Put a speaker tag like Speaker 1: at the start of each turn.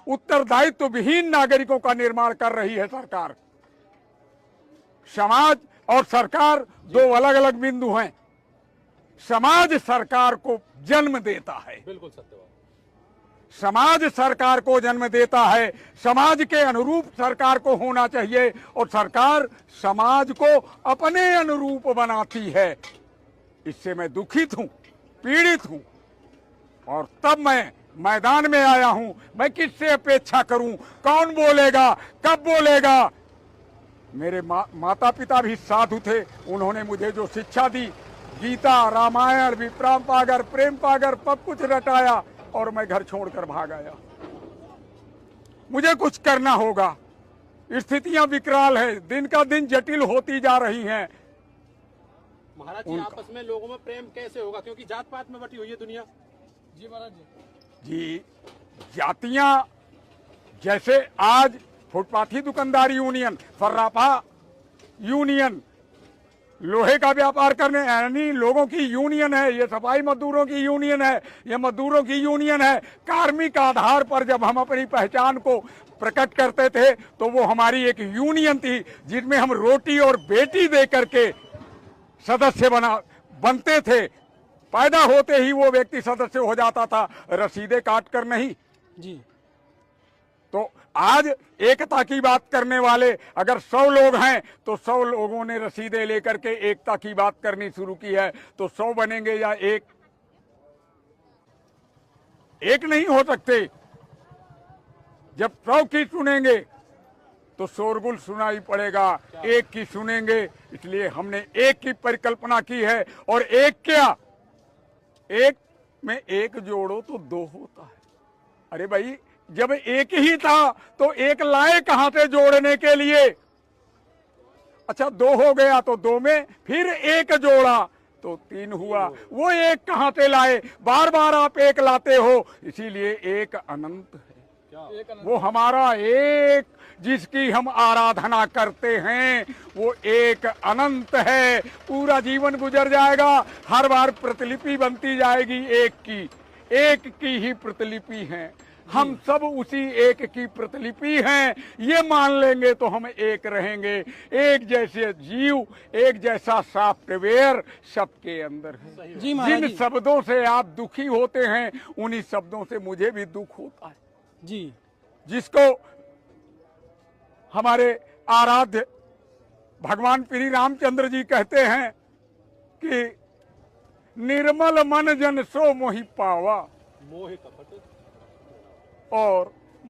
Speaker 1: उत्तरदायित्व विहीन नागरिकों का निर्माण कर रही है सरकार। समाज और सरकार दो अलग अलग बिंदु हैं। समाज सरकार को जन्म देता है,
Speaker 2: बिल्कुल सत्य बात।
Speaker 1: समाज सरकार को जन्म देता है, समाज के अनुरूप सरकार को होना चाहिए और सरकार समाज को अपने अनुरूप बनाती है। इससे मैं दुखित हूं, पीड़ित हूं और तब मैं मैदान में आया हूं। मैं किससे अपेक्षा करूं? कौन बोलेगा, कब बोलेगा? मेरे माता पिता भी साधु थे, उन्होंने मुझे जो शिक्षा दी, गीता, रामायण, विप्राम पागर, प्रेम पागर, सब कुछ रटाया और मैं घर छोड़कर भाग आया। मुझे कुछ करना होगा। स्थितियां विकराल है, दिन का दिन जटिल होती जा रही हैं।
Speaker 2: महाराज जी, आपस में लोगों में प्रेम कैसे होगा, क्योंकि जात पात में बटी हुई है दुनिया। जी महाराज
Speaker 1: जी, जातियां, जैसे आज फुटपाथी दुकानदार यूनियन, फर्रापा यूनियन, लोहे का व्यापार करने यानी लोगों की यूनियन है, ये सफाई मजदूरों की यूनियन है, ये मजदूरों की यूनियन है। कार्मिक आधार पर जब हम अपनी पहचान को प्रकट करते थे तो वो हमारी एक यूनियन थी, जिसमें हम रोटी और बेटी दे करके सदस्य बनते थे। पैदा होते ही वो व्यक्ति सदस्य हो जाता था, रसीदें काट कर नहीं।
Speaker 2: जी।
Speaker 1: तो आज एकता की बात करने वाले अगर 100 लोग हैं तो 100 लोगों ने रसीदें लेकर के एकता की बात करनी शुरू की है, तो 100 बनेंगे या एक नहीं हो सकते। जब 100 की सुनेंगे तो शोरगुल सुनाई पड़ेगा, एक की सुनेंगे। इसलिए हमने एक की परिकल्पना की है। और एक क्या, एक में एक जोड़ो तो दो होता है। अरे भाई, जब एक ही था तो एक लाए कहां से जोड़ने के लिए? अच्छा, 2 हो गया तो 2 में फिर एक जोड़ा तो 3 हुआ। वो एक कहां से लाए? बार बार आप एक लाते हो, इसीलिए एक अनंत है। वो हमारा एक जिसकी हम आराधना करते हैं वो एक अनंत है। पूरा जीवन गुजर जाएगा, हर बार प्रतिलिपि बनती जाएगी एक की ही प्रतिलिपि है। हम सब उसी एक की प्रतिलिपि हैं। ये मान लेंगे तो हम एक रहेंगे। एक जैसे जीव, एक जैसा सॉफ्टवेयर सबके अंदर है। जिन शब्दों से आप दुखी होते हैं उन्हीं शब्दों से मुझे भी दुख होता है जी। जिसको हमारे आराध्य भगवान श्री रामचंद्र जी कहते हैं कि निर्मल मन जन सो मोहि पावा, मोहि कपट, और